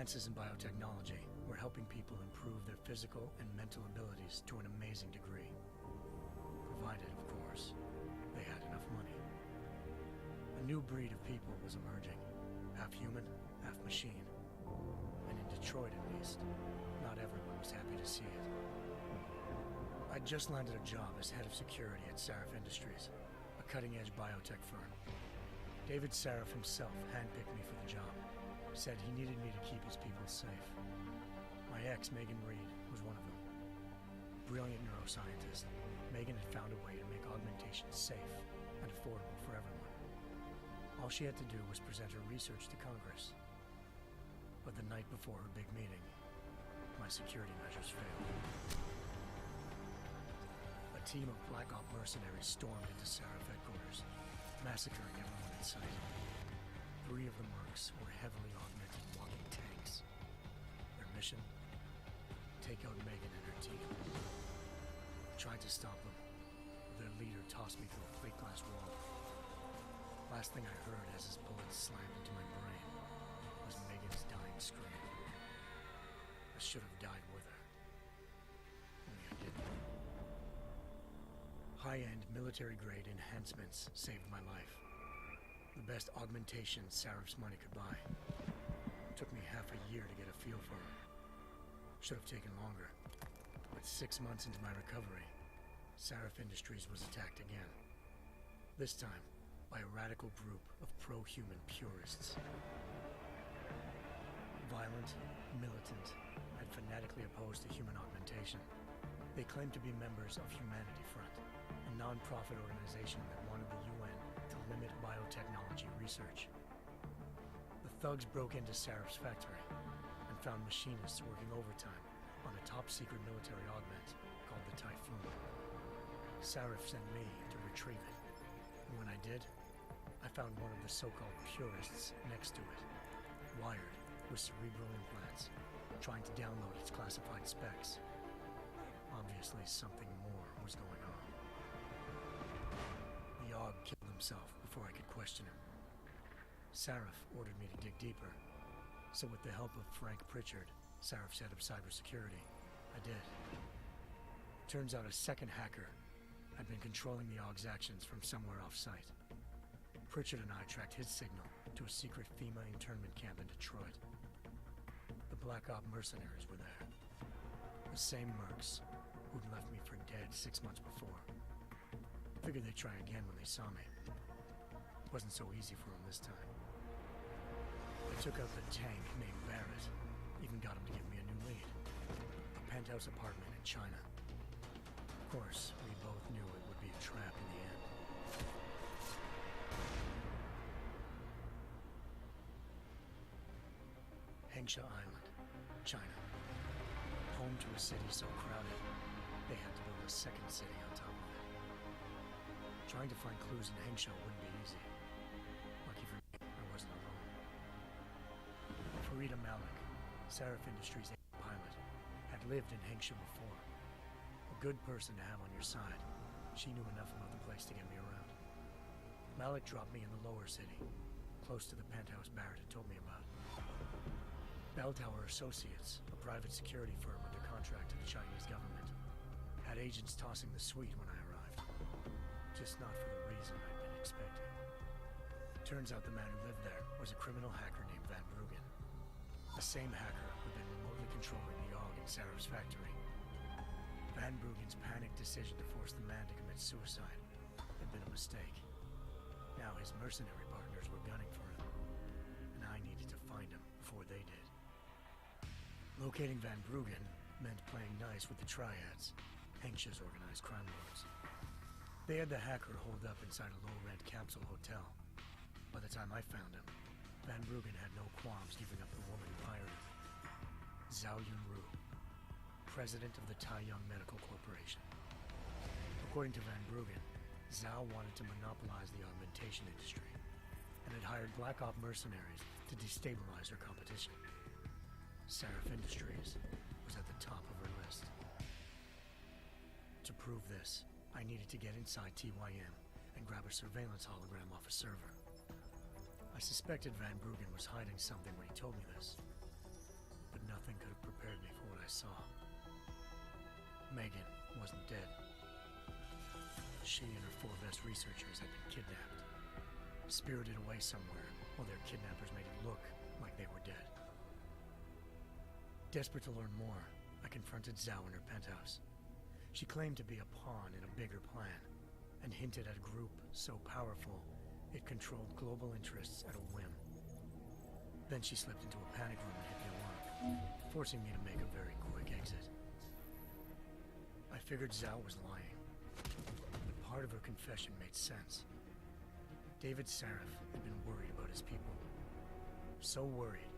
Advances in biotechnology were helping people improve their physical and mental abilities to an amazing degree. Provided, of course, they had enough money. A new breed of people was emerging, half human, half machine. And in Detroit, at least, not everyone was happy to see it. I'd just landed a job as head of security at Sarif Industries, a cutting-edge biotech firm. David Sarif himself handpicked me for the job, said he needed me to keep his people safe. My ex, Megan Reed, was one of them. Brilliant neuroscientist, Megan had found a way to make augmentation safe and affordable for everyone. All she had to do was present her research to Congress. But the night before her big meeting, my security measures failed. A team of Black Op mercenaries stormed into Sarif headquarters, massacring everyone in sight. 3 of the mercs were heavily augmented walking tanks. Their mission? Take out Megan and her team. I tried to stop them, but their leader tossed me through a plate glass wall. Last thing I heard as his bullets slammed into my brain was Megan's dying scream. I should have died with her. Only I didn't. High-end military-grade enhancements saved my life. The best augmentation Sarif's money could buy. It took me half a year to get a feel for her. Should have taken longer. But 6 months into my recovery, Sarif Industries was attacked again. This time, by a radical group of pro-human purists. Violent, militant, and fanatically opposed to human augmentation. They claimed to be members of Humanity Front, a non-profit organization that wanted the UN to limit biotechnology research. The thugs broke into Sarif's factory and found machinists working overtime on a top-secret military augment called the Typhoon. Sarif sent me to retrieve it, and when I did, I found one of the so-called purists next to it, wired with cerebral implants, trying to download its classified specs. Obviously, something more was going on. The AUG killed himself before I could question him. Sarif ordered me to dig deeper, so with the help of Frank Pritchard, Sarif's head of cybersecurity, I did. Turns out a second hacker had been controlling the AUG's actions from somewhere off-site. Pritchard and I tracked his signal to a secret FEMA internment camp in Detroit. The Black Op mercenaries were there. The same mercs who'd left me for dead 6 months before. Figured they'd try again when they saw me. Wasn't so easy for them this time. I took out the tank named Barrett, even got him to give me a new lead. A penthouse apartment in China. Of course, we both knew it would be a trap in the end. Hengsha Island, China. Home to a city so crowded, they had to build a second city on top of it. Trying to find clues in Hengsha wouldn't be easy. Lucky for me, I wasn't alone. Farida Malik, Sarif Industries' pilot, had lived in Hengsha before. A good person to have on your side. She knew enough about the place to get me around. Malik dropped me in the lower city, close to the penthouse Barrett had told me about. Bell Tower Associates, a private security firm under contract to the Chinese government, had agents tossing the suite when I arrived. Just not for the reason I'd been expecting. Turns out the man who lived there was a criminal hacker named Van Bruggen. The same hacker who'd been remotely controlling the AUG in Sarif's factory. Van Bruggen's panicked decision to force the man to commit suicide had been a mistake. Now his mercenary partners were gunning for him, and I needed to find him before they did. Locating Van Bruggen meant playing nice with the Triads, Hengsha's organized crime lords. They had the hacker holed up inside a low-rent capsule hotel. By the time I found him, Van Bruggen had no qualms giving up the woman who hired him. Zhao Yunru, president of the Taiyang Medical Corporation. According to Van Bruggen, Zhao wanted to monopolize the augmentation industry and had hired Black Op mercenaries to destabilize her competition. Sarif Industries was at the top of her list. To prove this, I needed to get inside TYM and grab a surveillance hologram off a server. I suspected Van Bruggen was hiding something when he told me this. Nothing could have prepared me for what I saw. Megan wasn't dead. She and her 4 best researchers had been kidnapped, spirited away somewhere while their kidnappers made it look like they were dead. Desperate to learn more, I confronted Zhao in her penthouse. She claimed to be a pawn in a bigger plan, and hinted at a group so powerful it controlled global interests at a whim. Then she slipped into a panic room and hit the alarm, forcing me to make a very quick exit. I figured Zhao was lying, but part of her confession made sense. David Sarif had been worried about his people. So worried,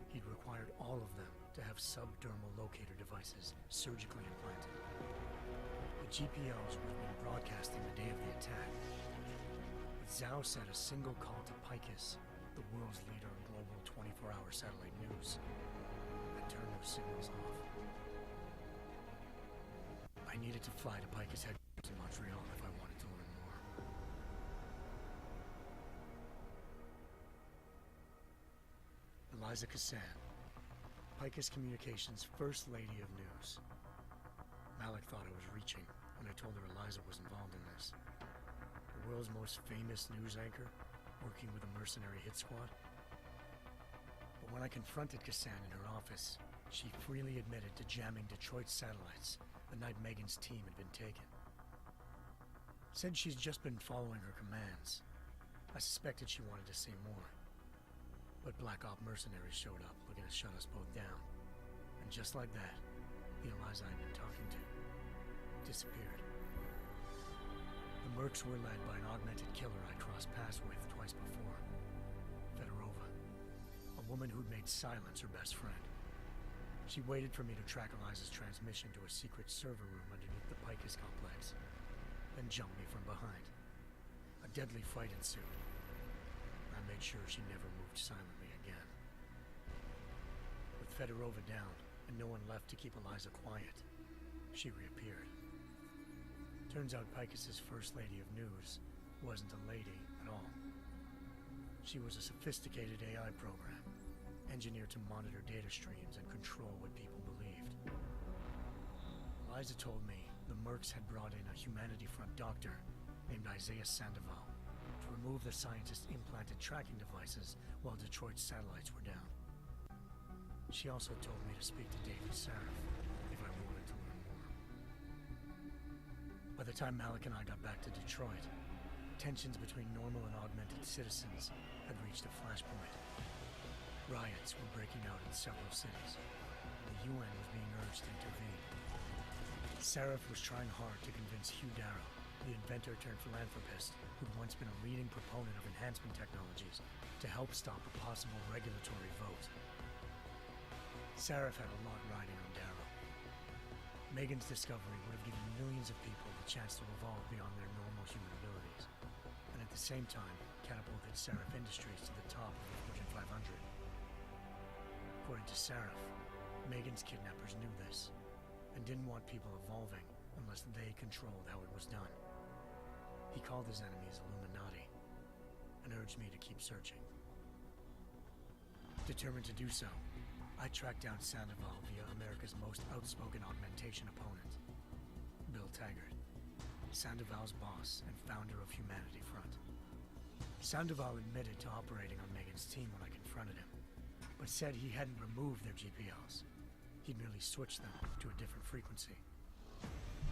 he'd required all of them to have subdermal locator devices surgically implanted. The GPOs would have been broadcasting the day of the attack. But Zhao said a single call to Picus, the world's leader in global 24-hour satellite news, had turned those signals off. I needed to fly to Picus headquarters in Montreal if I wanted to learn more. Eliza Cassan, Picus Communications' First Lady of News. Malik thought I was reaching when I told her Eliza was involved in this. The world's most famous news anchor, working with a mercenary hit squad. But when I confronted Cassan in her office, she freely admitted to jamming Detroit's satellites the night Megan's team had been taken. Said she's just been following her commands. I suspected she wanted to say more. But Black Op mercenaries showed up looking to shut us both down. And just like that, the Eliza I'd been talking to disappeared. The mercs were led by an augmented killer I crossed paths with twice before. Fedorova, a woman who'd made silence her best friend. She waited for me to track Eliza's transmission to a secret server room underneath the Picus complex, then jumped me from behind. A deadly fight ensued. I made sure she never moved silently again. With Fedorova down and no one left to keep Eliza quiet, she reappeared. Turns out Picus's First Lady of News wasn't a lady at all. She was a sophisticated AI program, engineered to monitor data streams and control what people believed. Eliza told me the mercs had brought in a Humanity Front doctor named Isaiah Sandoval to remove the scientist's implanted tracking devices while Detroit's satellites were down. She also told me to speak to David Sarif if I wanted to learn more. By the time Malik and I got back to Detroit, tensions between normal and augmented citizens had reached a flashpoint. Riots were breaking out in several cities. The UN was being urged to intervene. Sarif was trying hard to convince Hugh Darrow, the inventor turned philanthropist who'd once been a leading proponent of enhancement technologies, to help stop a possible regulatory vote. Sarif had a lot riding on Darrow. Megan's discovery would have given millions of people the chance to evolve beyond their normal human abilities, and at the same time catapulted Sarif Industries to the top of the Fortune 500. According to Sarif, Megan's kidnappers knew this, and didn't want people evolving unless they controlled how it was done. He called his enemies Illuminati, and urged me to keep searching. Determined to do so, I tracked down Sandoval via America's most outspoken augmentation opponent, Bill Taggart, Sandoval's boss and founder of Humanity Front. Sandoval admitted to operating on Megan's team when I confronted him, but said he hadn't removed their GPLs. He'd merely switched them to a different frequency.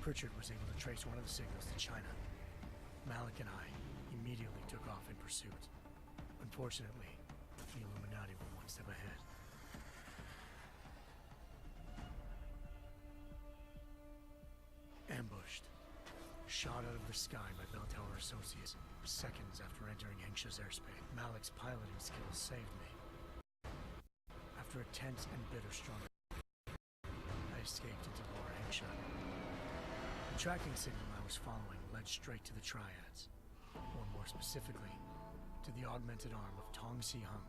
Pritchard was able to trace one of the signals to China. Malik and I immediately took off in pursuit. Unfortunately, the Illuminati were one step ahead. Ambushed. Shot out of the sky by Bell Tower Associates seconds after entering Hengsha's airspace. Malik's piloting skills saved me. After a tense and bitter struggle, I escaped into Lower Hengsha. The tracking signal I was following led straight to the Triads, or more specifically, to the augmented arm of Tong Si-hung,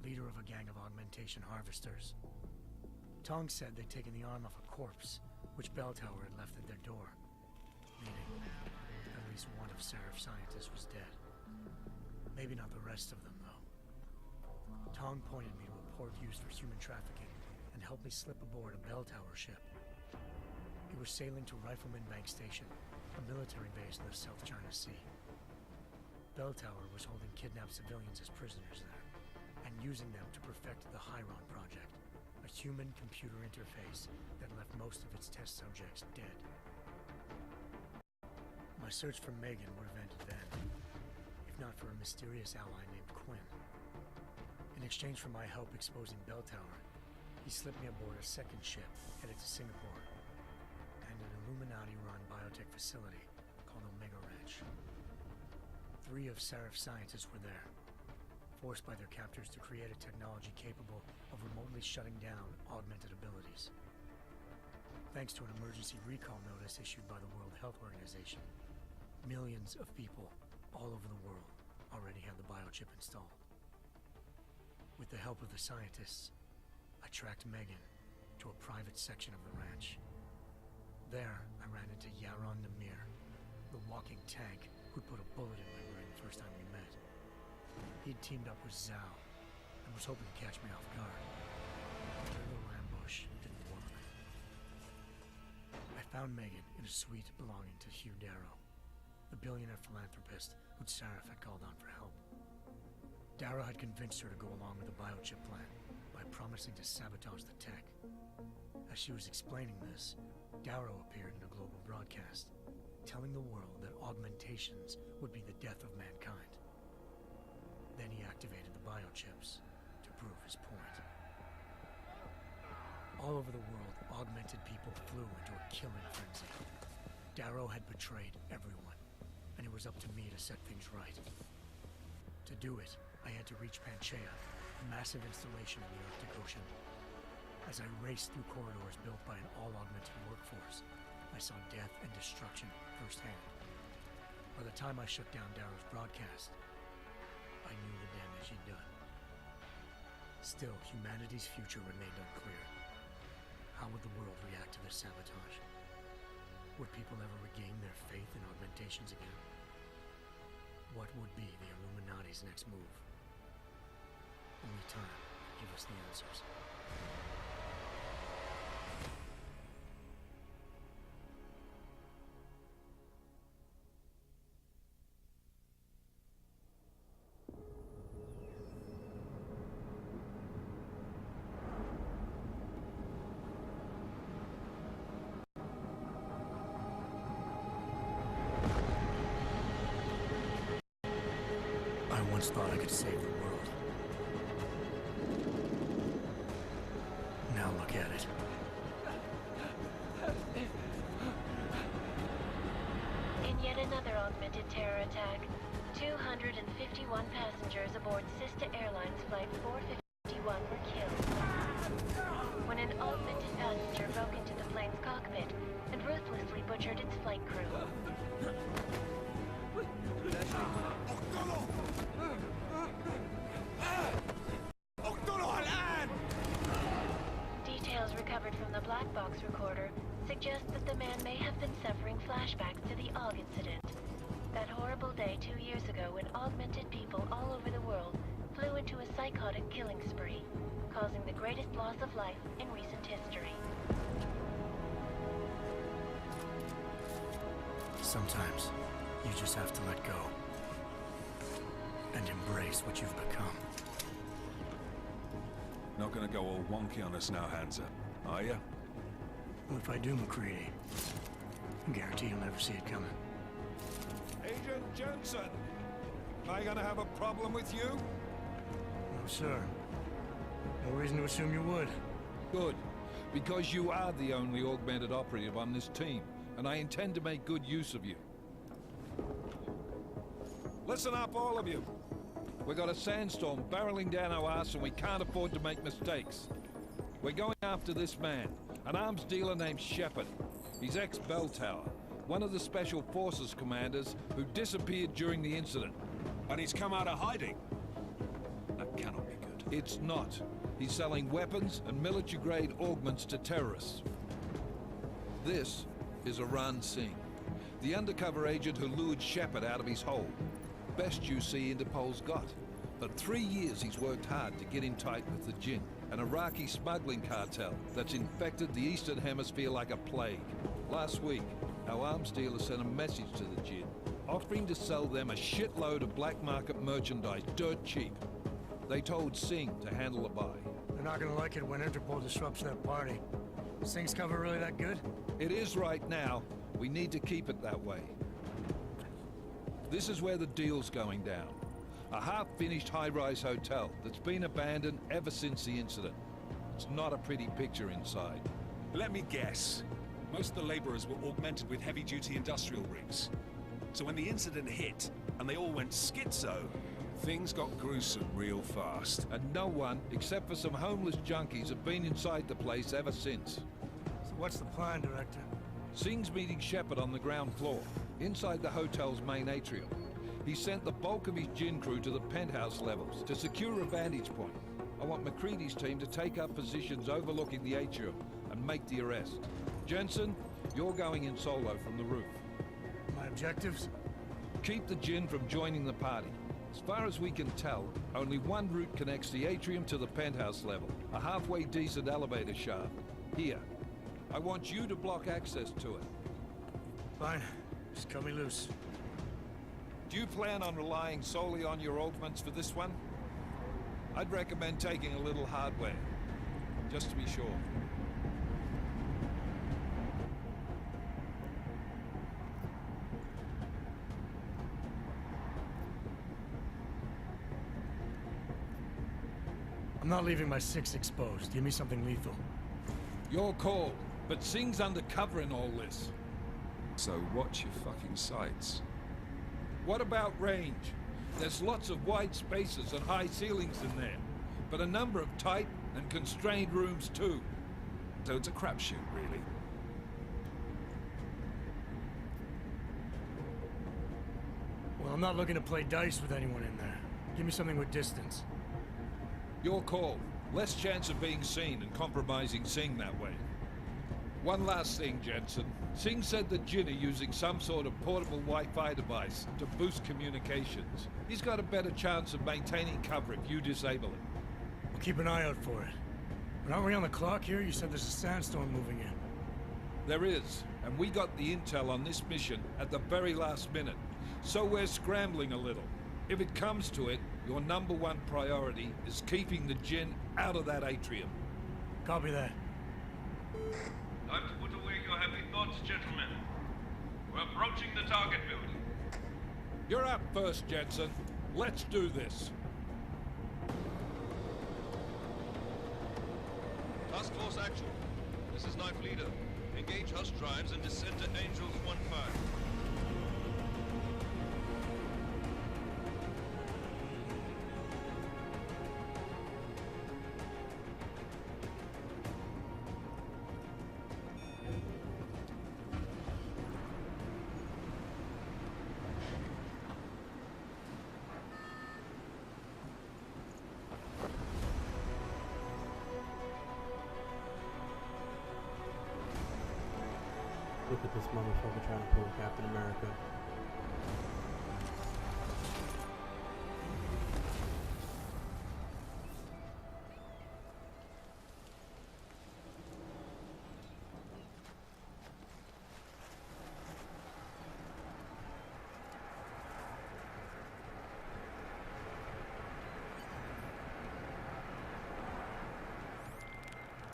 leader of a gang of augmentation harvesters. Tong said they'd taken the arm off a corpse, which Bell Tower had left at their door, meaning at least one of Sarif's scientists was dead. Maybe not the rest of them, though. Tong pointed me to a port used for human trafficking and helped me slip aboard a bell tower ship. It was sailing to Rifleman Bank Station, a military base in the South China Sea. Bell Tower was holding kidnapped civilians as prisoners there, and using them to perfect the Chiron Project, a human-computer interface that left most of its test subjects dead. My search for Megan would have ended then, if not for a mysterious ally named Quinn. In exchange for my help exposing Bell Tower, he slipped me aboard a second ship headed to Singapore, and an Illuminati-run biotech facility called Omega Ranch. 3 of Seraph's scientists were there, forced by their captors to create a technology capable of remotely shutting down augmented abilities. Thanks to an emergency recall notice issued by the World Health Organization, millions of people all over the world already had the biochip installed. With the help of the scientists, I tracked Megan to a private section of the ranch. There, I ran into Yaron Namir, the walking tank who'd put a bullet in my brain the first time we met. He'd teamed up with Zhao and was hoping to catch me off guard. But their little ambush didn't work. I found Megan in a suite belonging to Hugh Darrow, the billionaire philanthropist who'd Seraph had called on for help. Darrow had convinced her to go along with the biochip plan by promising to sabotage the tech. As she was explaining this, Darrow appeared in a global broadcast, telling the world that augmentations would be the death of mankind. Then he activated the biochips to prove his point. All over the world, augmented people flew into a killing frenzy. Darrow had betrayed everyone, and it was up to me to set things right. To do it, I had to reach Panchaea, a massive installation in the Arctic Ocean. As I raced through corridors built by an all-augmented workforce, I saw death and destruction firsthand. By the time I shut down Darrow's broadcast, I knew the damage he'd done. Still, humanity's future remained unclear. How would the world react to this sabotage? Would people ever regain their faith in augmentations again? What would be the Illuminati's next move? Only time will give us the answers. I once thought I could save the world. Now look at it. In yet another augmented terror attack, 251 passengers aboard Sister Airlines Flight 451 were killed. When an augmented passenger broke into the plane's cockpit and ruthlessly butchered its flight crew. Details recovered from the black box recorder suggest that the man may have been suffering flashbacks to the AUG incident. That horrible day 2 years ago when augmented people all over the world flew into a psychotic killing spree, causing the greatest loss of life in recent history. Sometimes, you just have to let go. And embrace what you've become. Not gonna go all wonky on us now, Hansa, are ya? Well, if I do, McCready, I guarantee you'll never see it coming. Agent Jensen! Am I gonna have a problem with you? No, sir. No reason to assume you would. Good, because you are the only augmented operative on this team, and I intend to make good use of you. Listen up, all of you. We got a sandstorm barreling down our arse and we can't afford to make mistakes. We're going after this man, an arms dealer named Shepard. He's ex-Bell Tower, one of the Special Forces commanders who disappeared during the incident. And he's come out of hiding. That cannot be good. It's not. He's selling weapons and military-grade augments to terrorists. This is Iran Singh, the undercover agent who lured Shepard out of his hole. Best you see Interpol's got. But 3 years he's worked hard to get in tight with the Jinn. an Iraqi smuggling cartel that's infected the Eastern Hemisphere like a plague. Last week, our arms dealer sent a message to the Jinn, offering to sell them a shitload of black market merchandise dirt cheap. They told Singh to handle the buy. They're not gonna like it when Interpol disrupts their party. Singh's cover really that good? It is right now. We need to keep it that way. This is where the deal's going down. A half-finished high-rise hotel that's been abandoned ever since the incident. It's not a pretty picture inside. Let me guess. Most of the laborers were augmented with heavy-duty industrial rigs. So when the incident hit, and they all went schizo, things got gruesome real fast. And no one, except for some homeless junkies, have been inside the place ever since. So what's the plan, Director? Singh's meeting Shepard on the ground floor, inside the hotel's main atrium. He sent the bulk of his Jinn crew to the penthouse levels to secure a vantage point. I want McCready's team to take up positions overlooking the atrium and make the arrest. Jensen, you're going in solo from the roof. My objectives? Keep the Jinn from joining the party. As far as we can tell, only one route connects the atrium to the penthouse level. A halfway decent elevator shaft. Here. I want you to block access to it. Fine. Just cut me loose. Do you plan on relying solely on your augments for this one? I'd recommend taking a little hardware, just to be sure. I'm not leaving my six exposed. Give me something lethal. Your call, but Singh's undercover in all this. So watch your fucking sights. What about range? There's lots of wide spaces and high ceilings in there, but a number of tight and constrained rooms too. So it's a crapshoot, really. Well, I'm not looking to play dice with anyone in there. Give me something with distance. Your call. Less chance of being seen and compromising Singh that way. One last thing, Jensen. Singh said the Jinn are using some sort of portable Wi-Fi device to boost communications. He's got a better chance of maintaining cover if you disable it. We'll keep an eye out for it. But aren't we on the clock here? You said there's a sandstorm moving in. There is, and we got the intel on this mission at the very last minute. So we're scrambling a little. If it comes to it, your number one priority is keeping the Jinn out of that atrium. Copy that. Time to put away your heavy thoughts, gentlemen. We're approaching the target building. You're up first, Jensen. Let's do this. Task Force Action. This is Knife Leader. Engage Hush drives and descend to Angels 1-5. Look at this motherfucker trying to pull Captain America.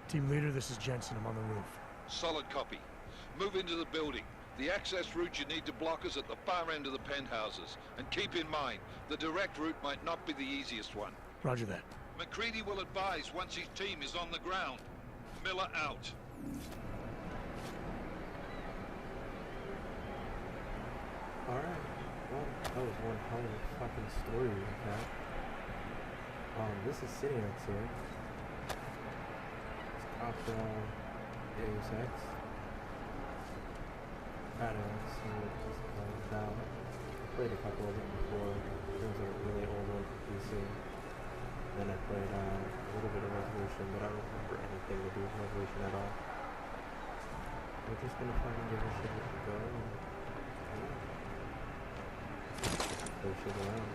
Team leader, this is Jensen. I'm on the roof. Solid copy. Move into the building. The access route you need to block is at the far end of the penthouses. And keep in mind, the direct route might not be the easiest one. Roger that. McCready will advise once his team is on the ground. Miller out. Alright. Well, that was one hell of a fucking story like that. This is City X here. It's after Deus Ex. I don't know, so it's down. I played a couple of them before. It was a really old one for PC. Then I played a little bit of Revolution, but I don't remember anything to do with Revolution at all. We're just gonna try and give this shit a go and throw shit around.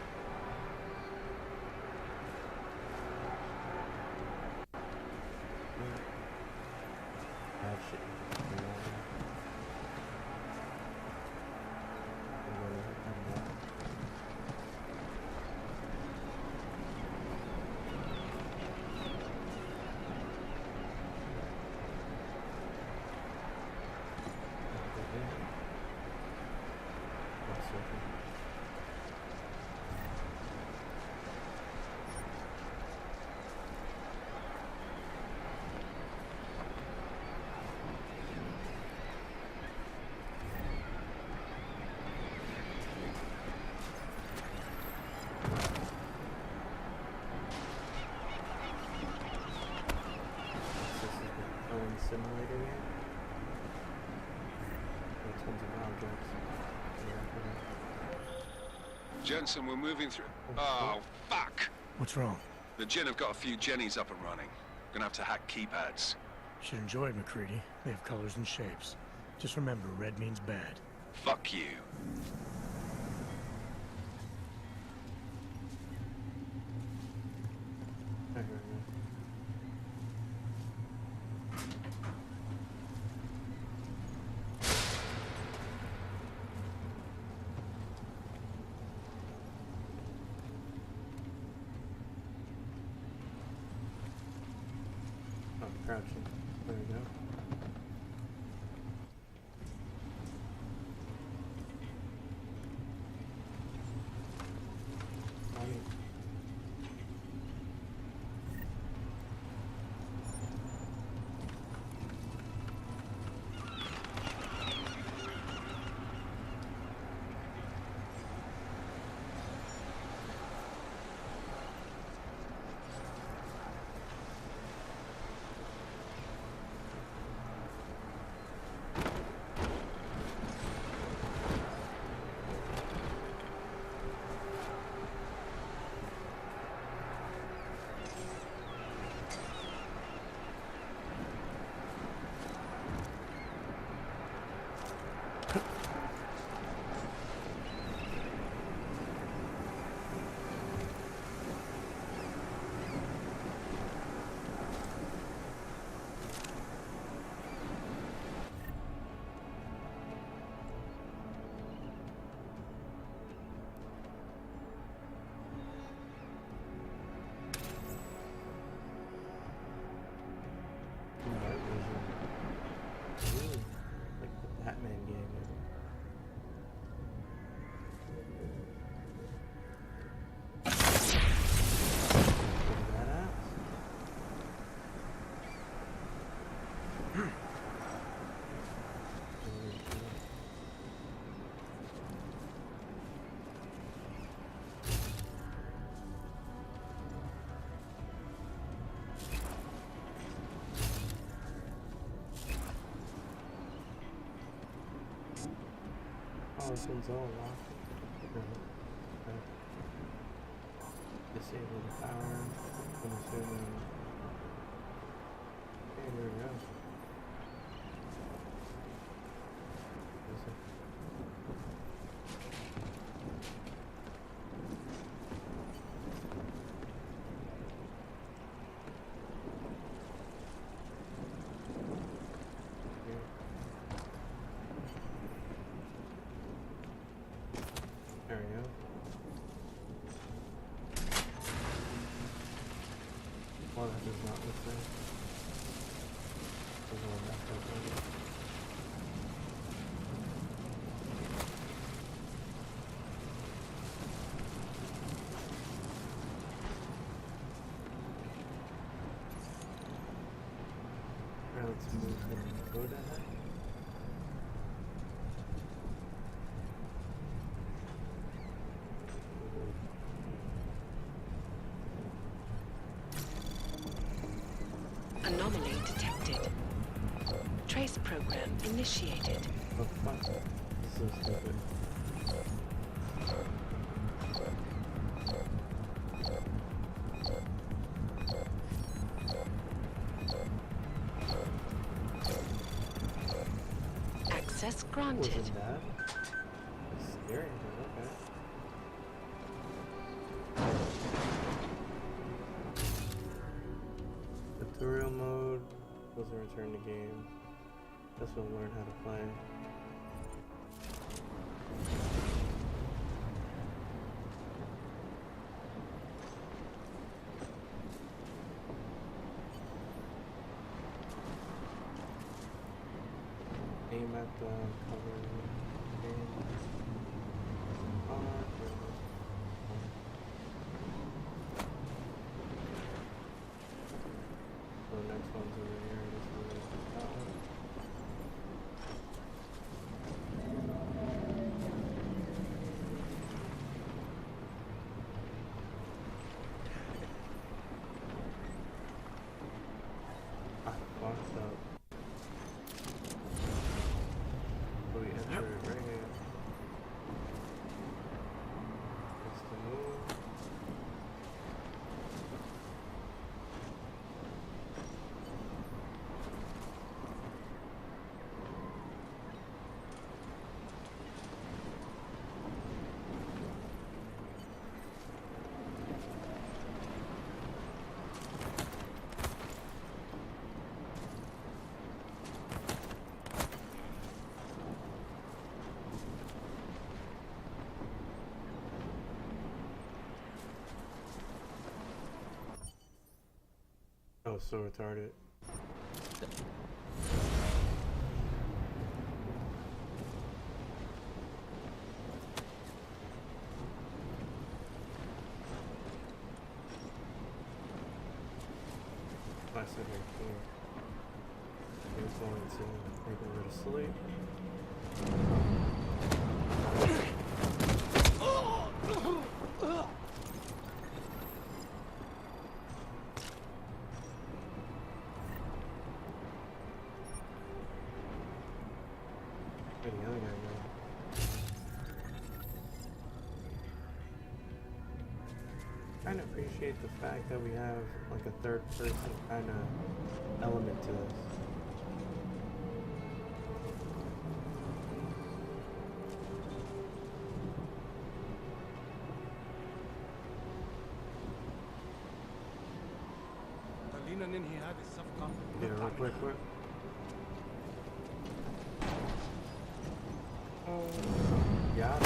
Jensen, we're moving through... Oh, fuck! What's wrong? The Jinn have got a few Jennies up and running. Gonna have to hack keypads. Should enjoy it, McCready. They have colors and shapes. Just remember, red means bad. Fuck you. I heard you. I'm crouching. There we go. Like the Batman game. Oh, this one's all locked. Okay. Disable the power. I'm assuming. Okay, there we go. There we go. Well, that does not look good. There's one back up there. Alright, let's move the code ahead. Anomaly detected. Trace program initiated. Oh fuck. This is so stupid. Access granted. Wasn't that scary, but okay. Tutorial mode was a return to game. Guess we'll learn how to play. Aim at the cover game. So the next one's over here. This one is that one. I fucked up. So we enter was so retarded. I sit right here. Here's going to maybe go to sleep. Where'd the other guy go? I kind of appreciate the fact that we have like a third person kind of element to this. خلينا ننهي هذه الصفقة. Yeah, real quick. Yeah.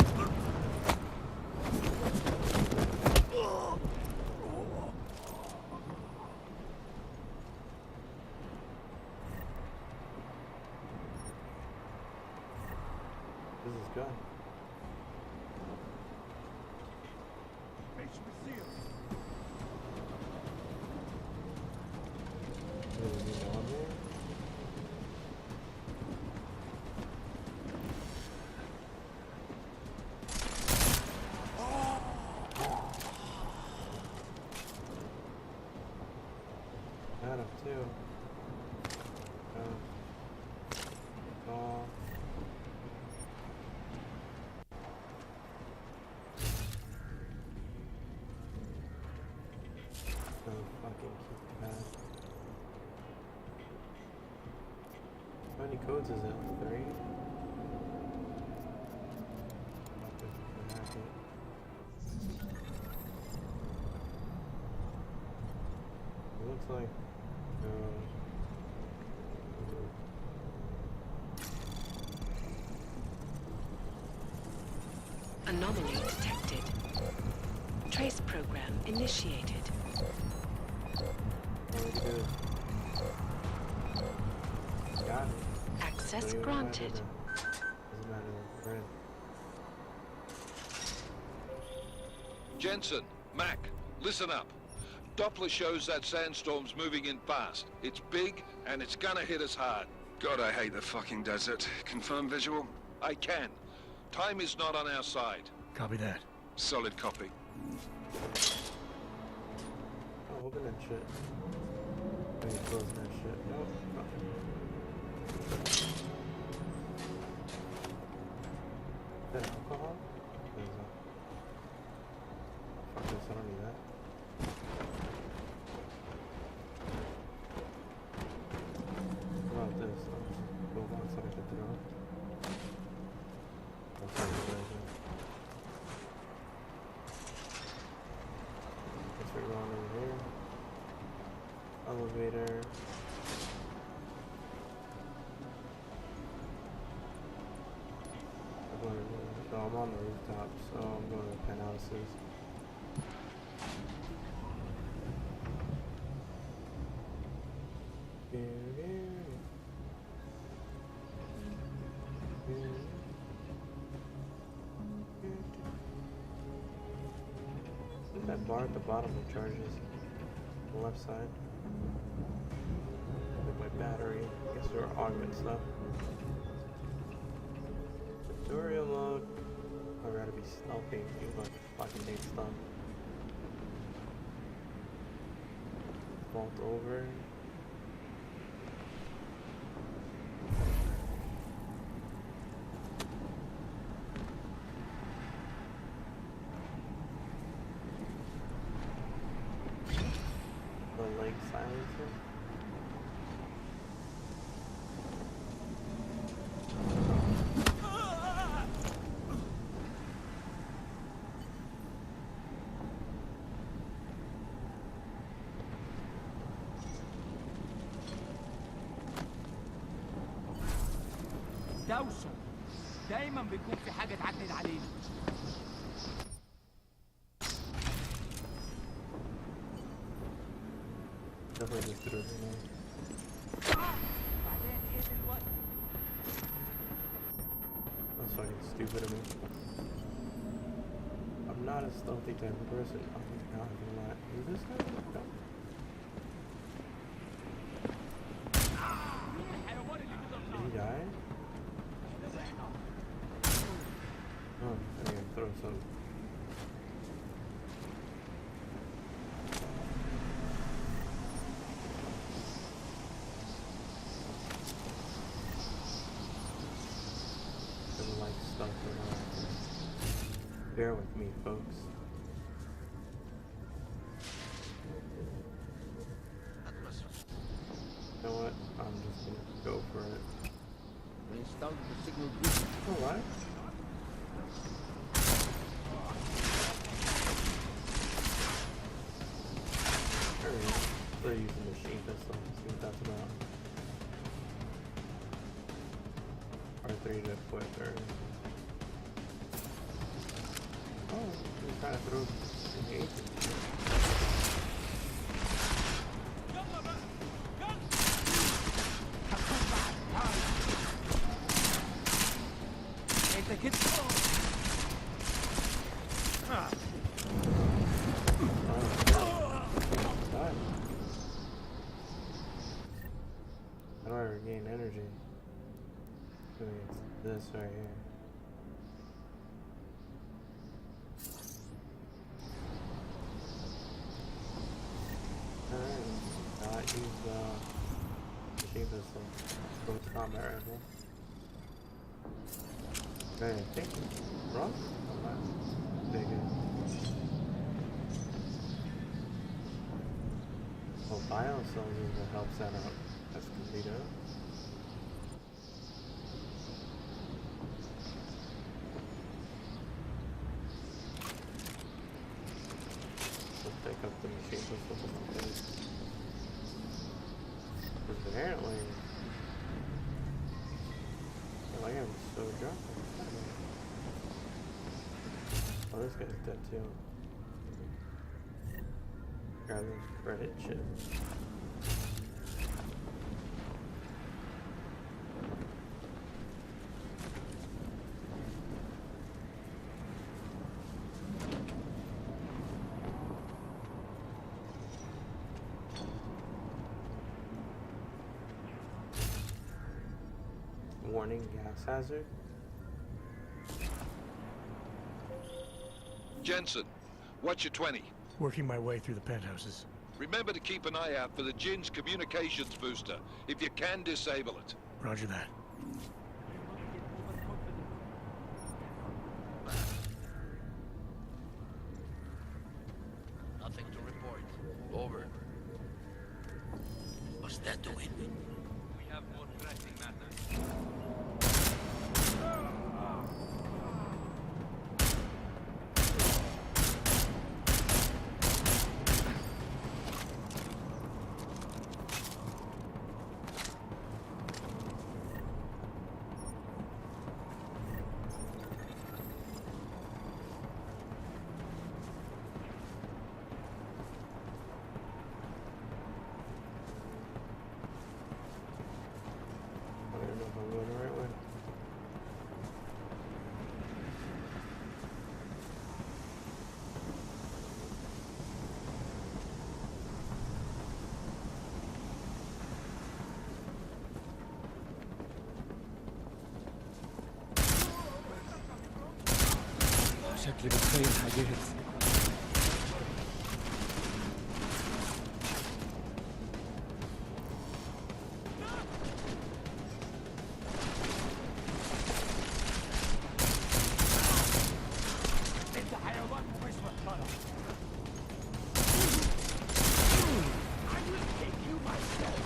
This is good. Out of two. Fucking keep that. How many codes is it? 3? It looks like Anomaly detected. Trace program initiated. Got it. Access So granted. doesn't matter the red. Jensen, Mac, listen up. Doppler shows that sandstorm's moving in fast. It's big, and it's gonna hit us hard. God, I hate the fucking desert. Confirm visual? I can. Time is not on our side. Copy that. Solid copy. Oh, open that shit. I need to close that shit. Nope. Nothing. Is that alcohol? What is that? Fuck this, I don't need that. What about this? Go on so I can throw it. That's not good idea. Guess we're going over here. Elevator. So I'm on the rooftop, so I'm going to the penthouses. That bar at the bottom of charges. On the left side. With my battery. I guess there are augment stuff. Tutorial mode. I'd rather be stealthing. People like fucking hate stuff. Vault over. The leg silencer. دوشة دايما بيكون في حاجة تعكنن علينا. definitely just threw it in there. That's fucking stupid of me. I'm not a stealthy type of person. I'm not gonna lie. Is this guy? No. Did he die? Oh, I can throw some. Like stuff around. Bear with me, folks. You know what? I'm just gonna go for it. Install the signal. Oh, what? There we go. They're using machine pistol. Let's see what that's about. R3 to quit, or... Oh, he's trying to throw an agent. How do I regain energy? I mean, it's this right here. Alright, not use the machine pistol. Go with combat rifle. Okay, I think wrong? I'm not digging. Oh, biocells is what helps that out. That's complete out. Pick up the machine pistol for something. Apparently, I am so drunk. Oh, this guy's dead too. Grab this credit chip. Warning, gas hazard. Jensen, what's your 20? Working my way through the penthouses. Remember to keep an eye out for the Jin's communications booster. If you can, disable it. Roger that. Nothing to report. Over. What's that doing? We have more pressing matters. I don't know if I'm going the right way. شكلي بتخيل حاجات. انت حيوان مش محترم. I will take you myself.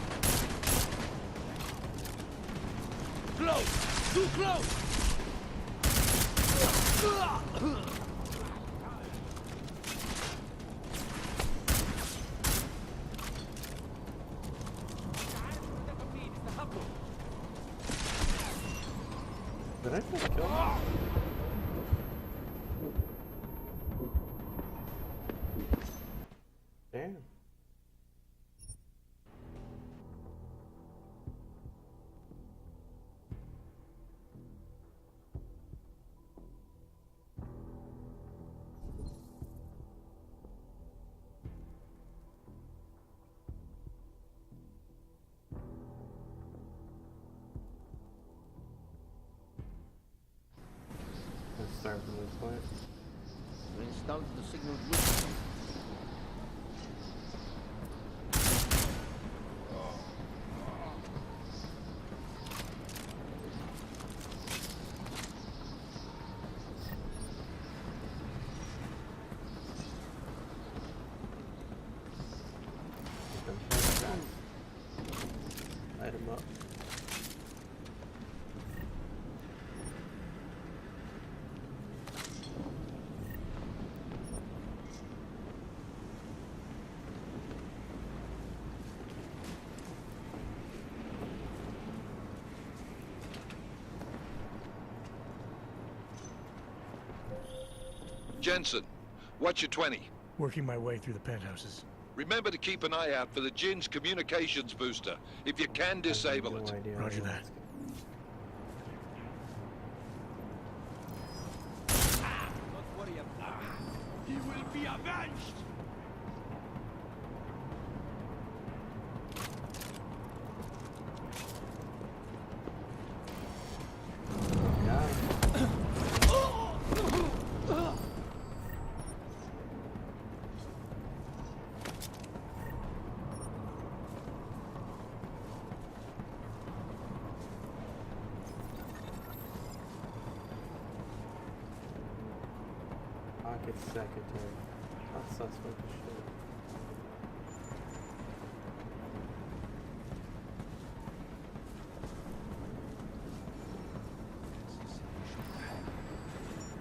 Close! Too close! Did I just kill him? Damn. dulls the signal's weakness. Light him up. Jensen, what's your 20? Working my way through the penthouses. Remember to keep an eye out for the Jinn's communications booster. If you can, disable it. Roger that. Don't worry about it. He will be avenged! Pocket secretary. That's suspect as shit.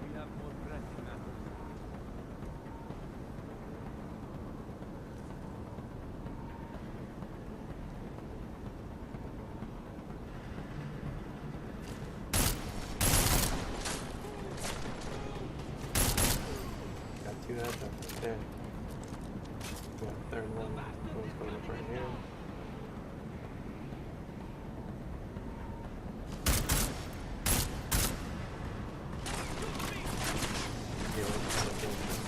We have more breath in that. Got two headshots right there. Got a third one. One's going up right here. Yeah, one's kind of dangerous.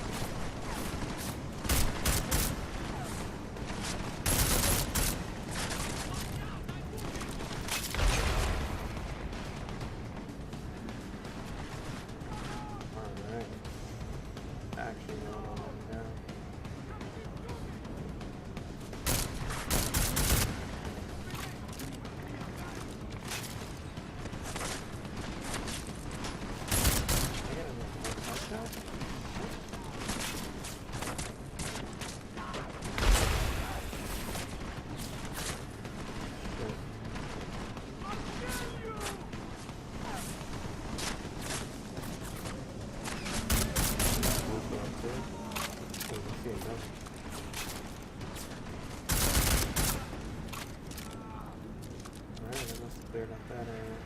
Alright. Action going on right now. Alright, I must have cleared up that area.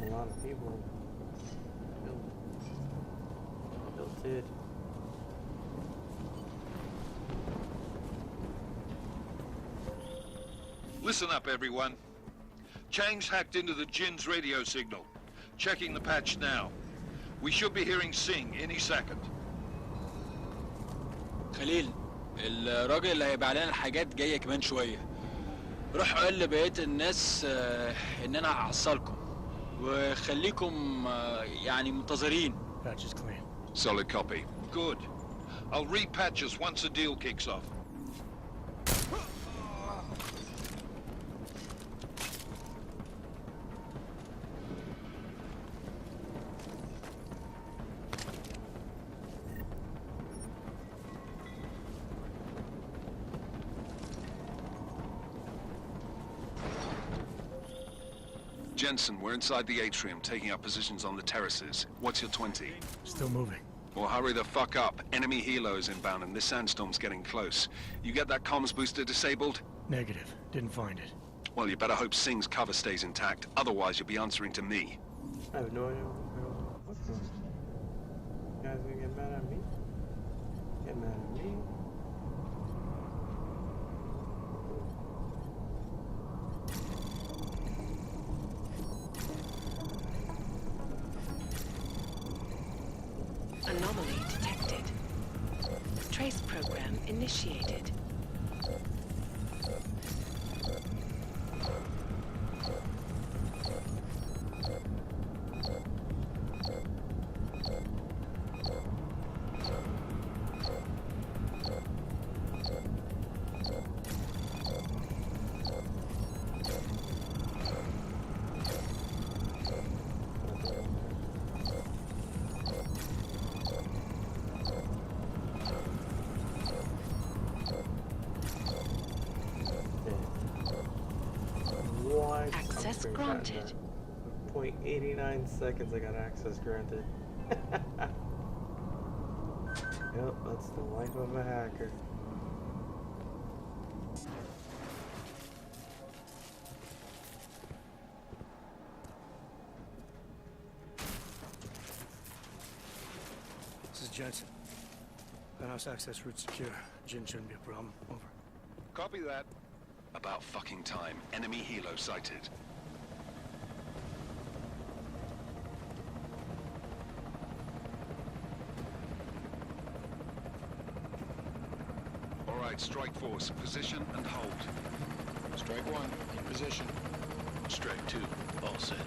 A lot of people built it. Listen up, everyone. Chang's hacked into the Jinn's radio signal. Checking the patch now. We should be hearing Singh any second. خليل الراجل اللي هيبيع لنا الحاجات جايه كمان شويه. روح قول لبقيه الناس ان انا هعصلكم وخليكم يعني منتظرين. Patch is clean. Solid copy. Good. I'll repatch us once the deal kicks off. Jensen, we're inside the atrium, taking up positions on the terraces. What's your 20? Still moving. Well, hurry the fuck up. Enemy helos inbound and this sandstorm's getting close. You get that comms booster disabled? Negative. Didn't find it. Well, you better hope Singh's cover stays intact. Otherwise, you'll be answering to me. I have no idea what's going on. You guys gonna get mad at me? Get mad at me? initiated. Access granted. 0.89 seconds I got access granted. Yep, that's the life of a hacker. This is Jensen. Penthouse access route secure. Jin shouldn't be a problem. Over. Copy that. About fucking time. Enemy helo sighted. All right, strike force. Position and hold. Strike 1, in position. Strike 2, all set.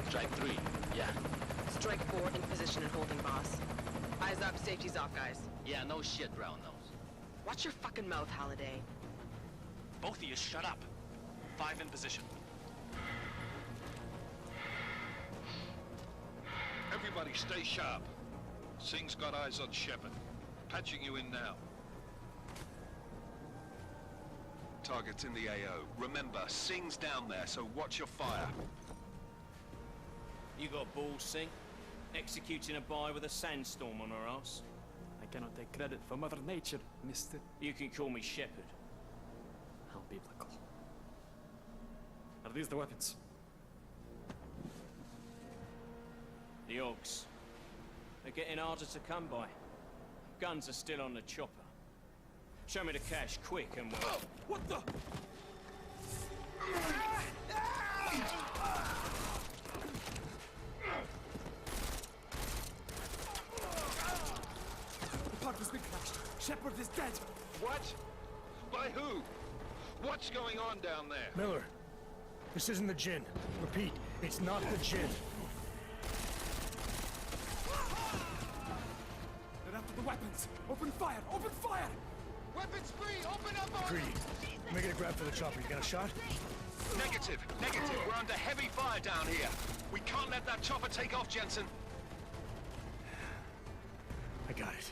Strike 3, yeah. Strike 4, in position and holding, boss. Eyes up, safety's off, guys. Yeah, no shit, round nose. Watch your fucking mouth, Halliday. Both of you shut up. 5 in position. Everybody stay sharp. Singh's got eyes on Shepard. Patching you in now. Target's in the AO. Remember, Singh's down there, so watch your fire. You got balls, Singh? Executing a buy with a sandstorm on her ass? I cannot take credit for Mother Nature, mister. You can call me Shepard. How biblical. Are these the weapons? The Ogs. They're getting harder to come by. Guns are still on the chopper. Show me the cash, quick, and we'll... Oh, what the? The park has been crashed. Shepard is dead. What? By who? What's going on down there? Miller, this isn't the Jinn. Repeat, it's not the Jinn. They're after the weapons. Open fire! Open fire! Weapons free! Open up on... Creed, making a grab for the chopper. You got a shot? Negative. Negative. We're under heavy fire down here. We can't let that chopper take off, Jensen. I got it.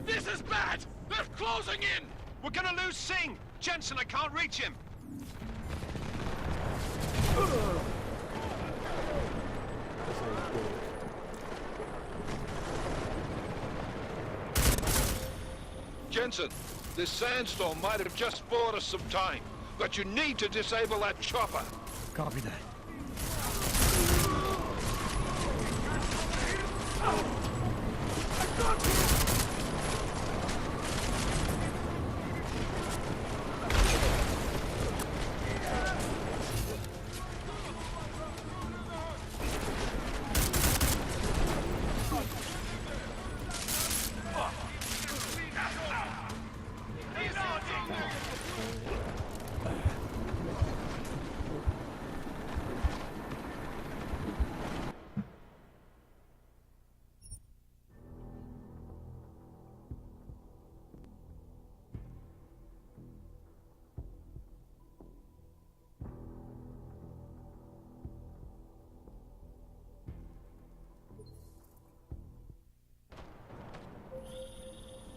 This is bad! They're closing in! We're gonna lose Singh! Jensen, I can't reach him! Jensen, this sandstorm might have just bought us some time, but you need to disable that chopper. Copy that.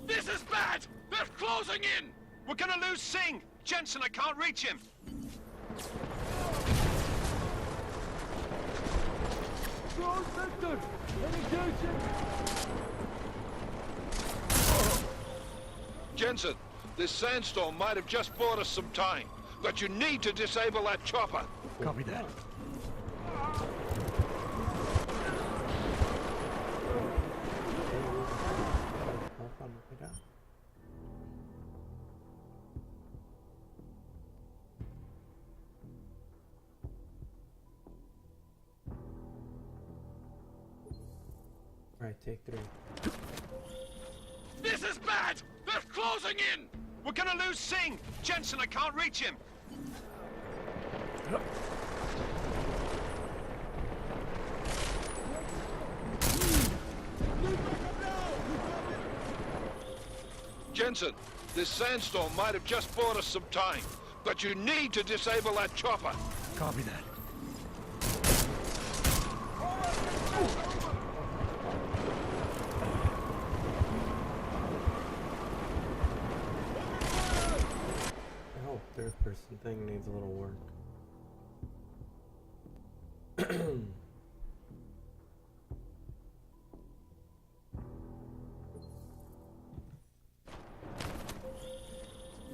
This is bad! They're closing in! We're gonna lose Singh! Jensen, I can't reach him! Jensen, this sandstorm might have just bought us some time, but you need to disable that chopper. Copy that. Alright, take 3. This is bad! They're closing in! We're gonna lose Singh! Jensen, I can't reach him! Jensen, this sandstorm might have just bought us some time, but you need to disable that chopper. Copy that. Oh, third person thing needs a little work.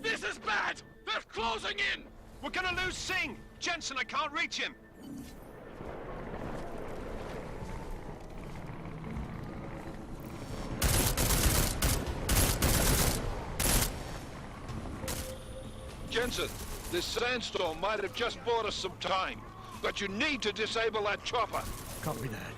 This is bad! They're closing in! We're gonna lose Singh! Jensen, I can't reach him! Jensen, this sandstorm might have just bought us some time, but you need to disable that chopper. Copy that.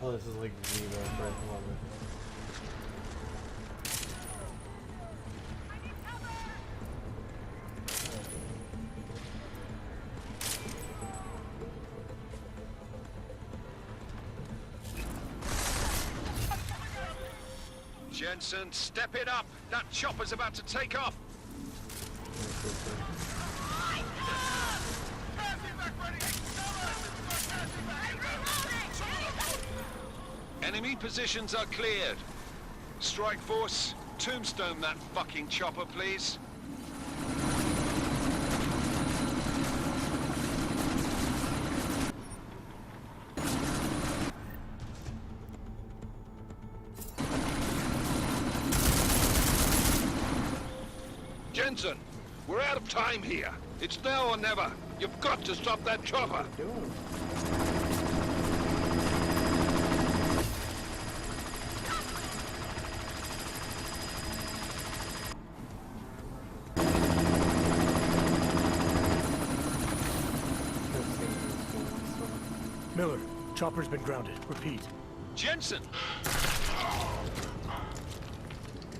Oh, this is like zero for at the moment. Jensen, step it up! That chopper's about to take off! Enemy positions are cleared. Strike Force, tombstone that fucking chopper, please. Jensen, we're out of time here. It's now or never. You've got to stop that chopper. Miller, chopper's been grounded. Repeat. Jensen!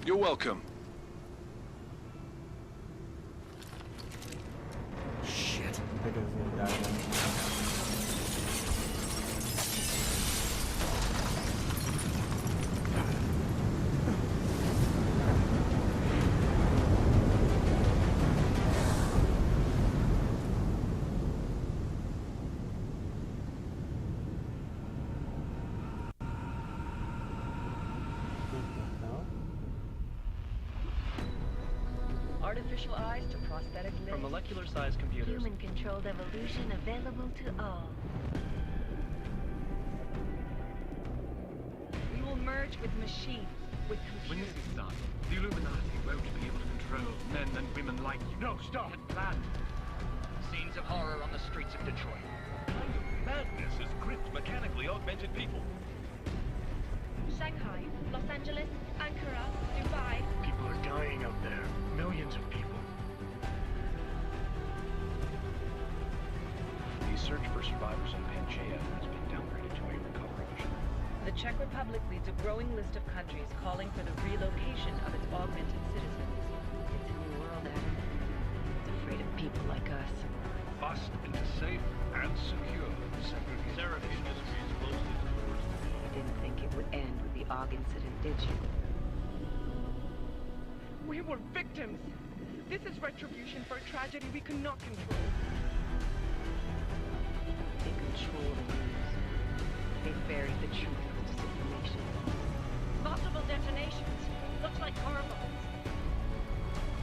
You're welcome. Shit. That guy's gonna die now. What the hell? artificial eyes to prosthetic limbs. From molecular-sized computers. Human-controlled evolution available to all. We will merge with machines, with computers. When this is done, the Illuminati won't be able to control men and women like you. No, stop! And plan. Scenes of horror on the streets of Detroit. What kind of madness has gripped mechanically augmented people? Shanghai, Los Angeles, Ankara, Dubai. People are dying out there. Millions of people. The search for survivors in Pangaea has been downgraded to a recovery mission. The Czech Republic leads a growing list of countries calling for the relocation of its augmented citizens. It's a new world, Adam. It's afraid of people like us. Bust into safe and secure Seraphine Industries closes its doors. You didn't think it would end with the AUG incident, did you? We were victims. This is retribution for a tragedy we cannot control. They control the news. They buried the truth with disinformation. Multiple detonations. Looks like car bombs.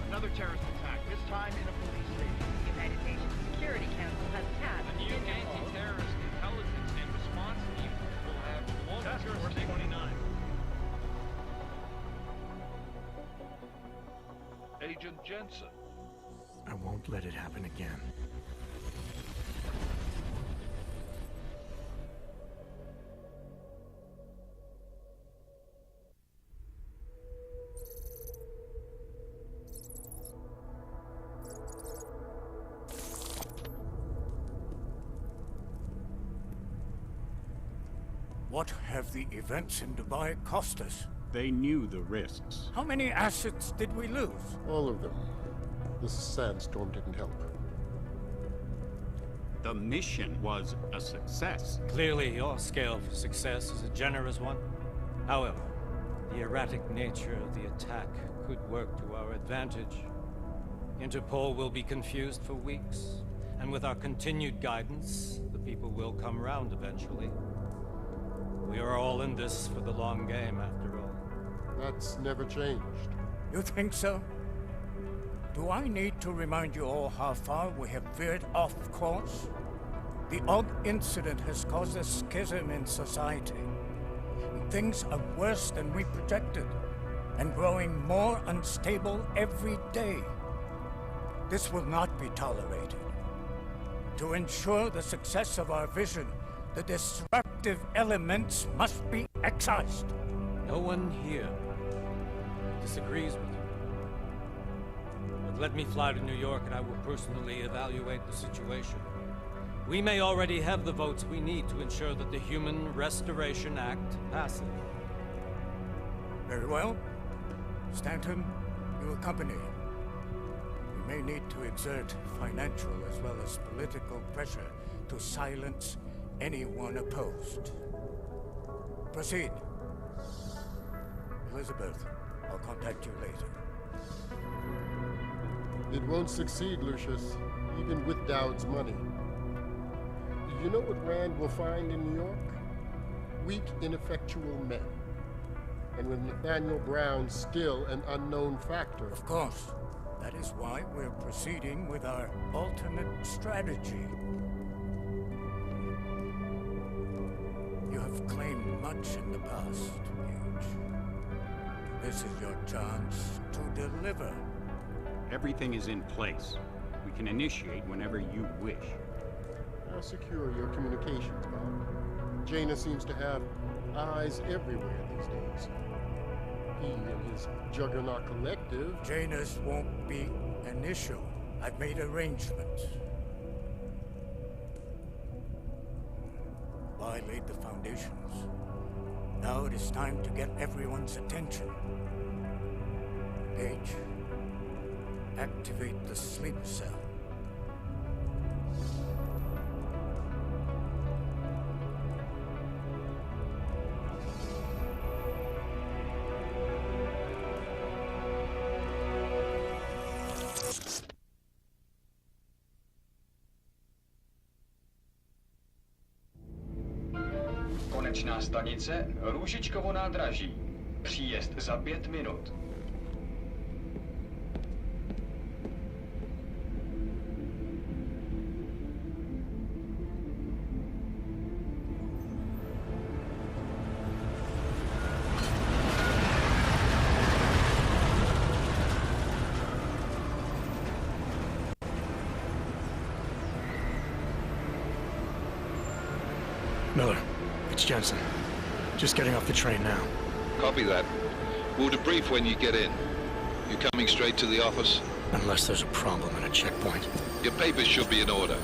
Another terrorist attack, this time in a police station. The United Nations Security Council has tasked The new anti-terrorist intelligence and response team will have global jurisdiction. 29. Agent Jensen. I won't let it happen again. What have the events in Dubai cost us? They knew the risks. How many assets did we lose? All of them. This sandstorm didn't help. The mission was a success. Clearly, your scale for success is a generous one. However, the erratic nature of the attack could work to our advantage. Interpol will be confused for weeks, and with our continued guidance, the people will come round eventually. We are all in this for the long game, after all. That's never changed. You think so? Do I need to remind you all how far we have veered off course? The AUG incident has caused a schism in society. Things are worse than we projected, and growing more unstable every day. This will not be tolerated. To ensure the success of our vision, the disruptive elements must be excised. No one here disagrees with you. But let me fly to New York and I will personally evaluate the situation. We may already have the votes we need to ensure that the Human Restoration Act passes. Very well. Stanton, you accompany. We may need to exert financial as well as political pressure to silence anyone opposed. Proceed. Elizabeth, I'll contact you later. It won't succeed, Lucius, even with Dowd's money. You know what Rand will find in New York? Weak, ineffectual men. And with Nathaniel Brown still an unknown factor. Of course. That is why we're proceeding with our alternate strategy. You have claimed much in the past, Paige. This is your chance to deliver. Everything is in place. We can initiate whenever you wish. How secure are your communications, Bob? Jaina seems to have eyes everywhere these days. He and his Juggernaut Collective... Jaina's won't be an issue. I've made arrangements. I laid the foundations. Now it is time to get everyone's attention. Paige, activate the sleep cell. Konečná stanice Růžičkovo nádraží. Příjezd za 5 minut. Miller, it's Jensen. Just getting off the train now. Copy that. We'll debrief when you get in. You coming straight to the office? Unless there's a problem at a checkpoint. Your papers should be in order.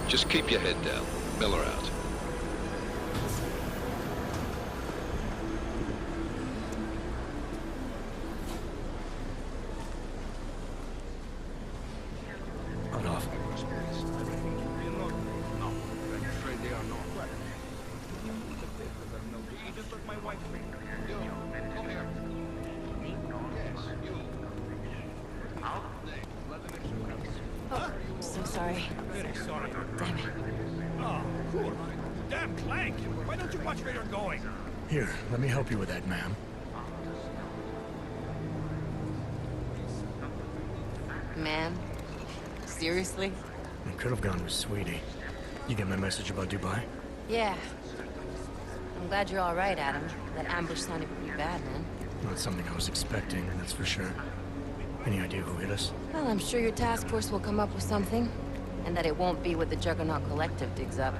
Just keep your head down. Miller out. Cut off. Oh, so sorry. Very sorry. Damn it. Oh, cool. Damn Clank! Why don't you watch where you're going? Here, let me help you with that, ma'am. Ma'am? Seriously? I could have gone with Sweetie. You get my message about Dubai? Yeah. I'm glad you're all right, Adam. That ambush sounded pretty bad, man. Not something I was expecting, that's for sure. Any idea who hit us? Well, I'm sure your task force will come up with something. And that it won't be what the Juggernaut Collective digs up.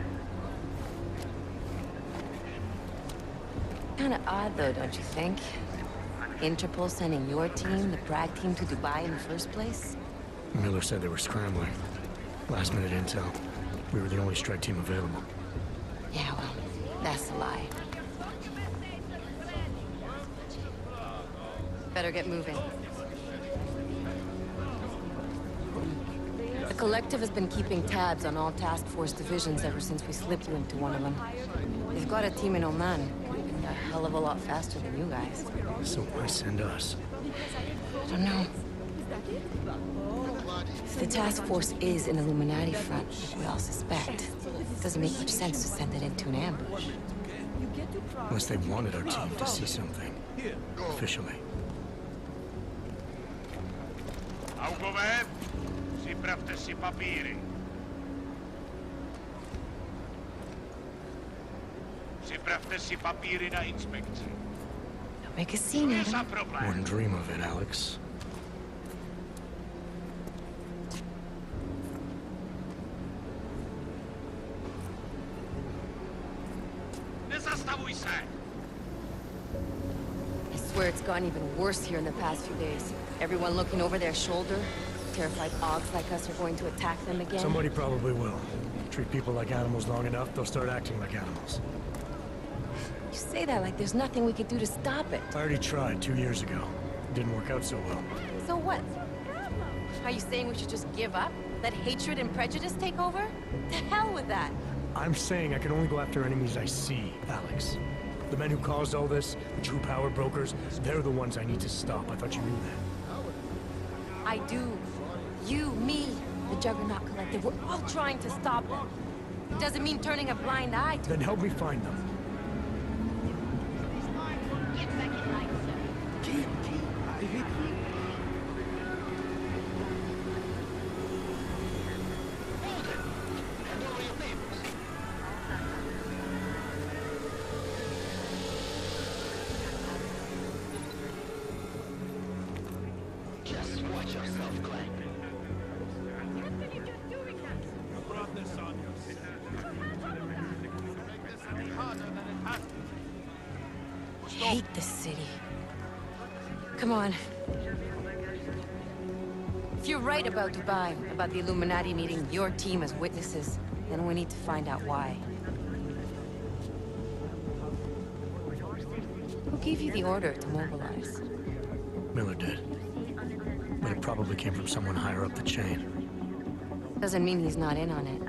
Kinda odd, though, don't you think? Interpol sending your team, the Bragg team, to Dubai in the first place? Miller said they were scrambling. Last minute intel. We were the only strike team available. Yeah, well, that's a lie. Better get moving. The Collective has been keeping tabs on all task force divisions ever since we slipped you into one of them. They've got a team in Oman. Moving a hell of a lot faster than you guys. So why send us? I don't know. If the task force is an Illuminati front, like we all suspect, it doesn't make much sense to send it into an ambush. Unless they wanted our team to see something. Officially. Augover, si pravte papíry. Si pravte papíry na inspekci. Don't make a scene, Adam. Wouldn't dream of it, Alex. Nezastavuj se! I swear it's gotten even worse here in the past few days. Everyone looking over their shoulder. Terrified Augs like us are going to attack them again. Somebody probably will. Treat people like animals long enough, they'll start acting like animals. You say that like there's nothing we could do to stop it. I already tried 2 years ago. It didn't work out so well. So what? Are you saying we should just give up? Let hatred and prejudice take over? To hell with that! I'm saying I can only go after enemies I see, Alex. The men who caused all this, the true power brokers, they're the ones I need to stop. I thought you knew that. I do. You, me, the Juggernaut Collective, we're all trying to stop them. It doesn't mean turning a blind eye to Then help me find them. Just watch yourself, Clank. hate this city. Come on. If you're right about Dubai, about the Illuminati needing your team as witnesses, then we need to find out why. Who gave you the order to mobilize? Miller did. But it probably came from someone higher up the chain. Doesn't mean he's not in on it.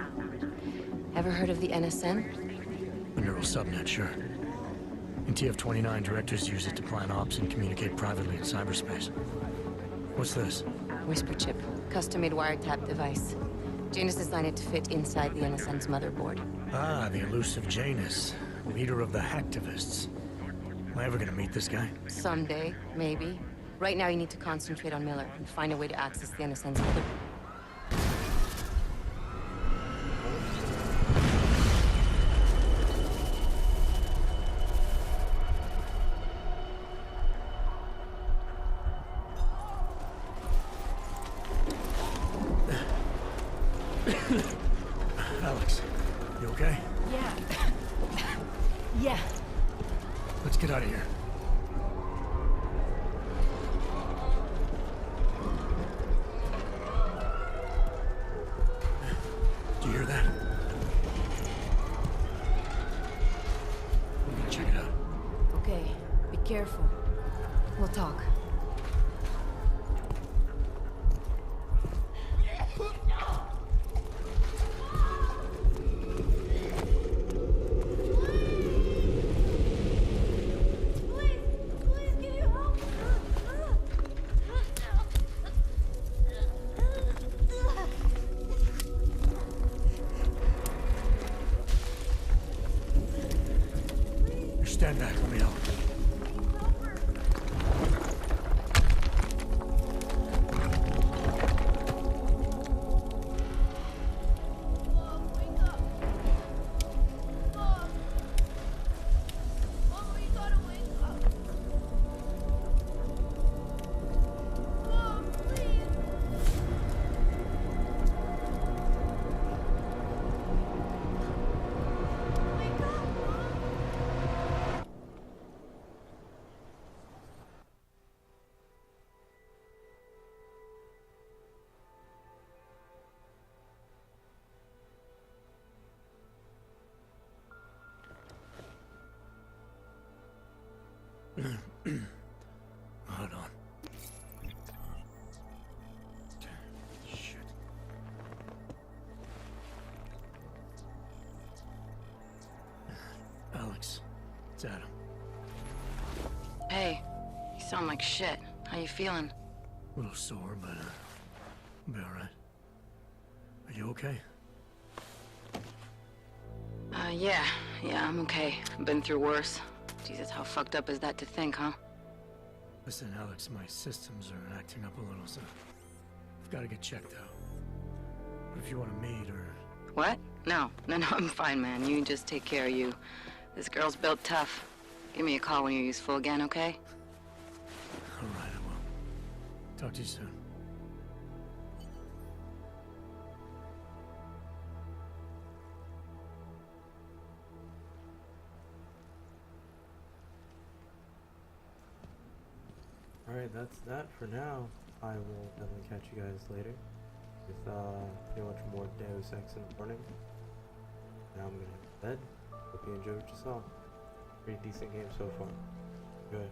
Ever heard of the NSN? A neural subnet, sure. In TF-29, directors use it to plan ops and communicate privately in cyberspace. What's this? Whisper chip. Custom-made wiretap device. Janus designed it to fit inside the NSN's motherboard. Ah, the elusive Janus. Leader of the hacktivists. Am I ever gonna meet this guy? Someday, maybe. Right now you need to concentrate on Miller and find a way to access the NSN's motherboard. Alex, you okay? Yeah. Yeah. Let's get out of here. Do you hear that? I'm gonna check it out. Okay, be careful. We'll talk. Stand back, let me help. Hold on. Shit. Alex, it's Adam. Hey, you sound like shit. How you feeling? A little sore, but I'll be alright. Are you okay? Yeah, I'm okay. I've been through worse. Jesus, how fucked up is that to think, huh? Listen, Alex, my systems are acting up a little, so I've got to get checked out. But if you want to meet or... What? No, I'm fine, man. You just take care of you. This girl's built tough. Give me a call when you're useful again, okay? Alright, I will. Talk to you soon. Alright, that's that for now. I will definitely catch you guys later with pretty much more Deus Ex in the morning. Now I'm gonna head to bed. Hope you enjoyed what you saw. Pretty decent game so far. Good.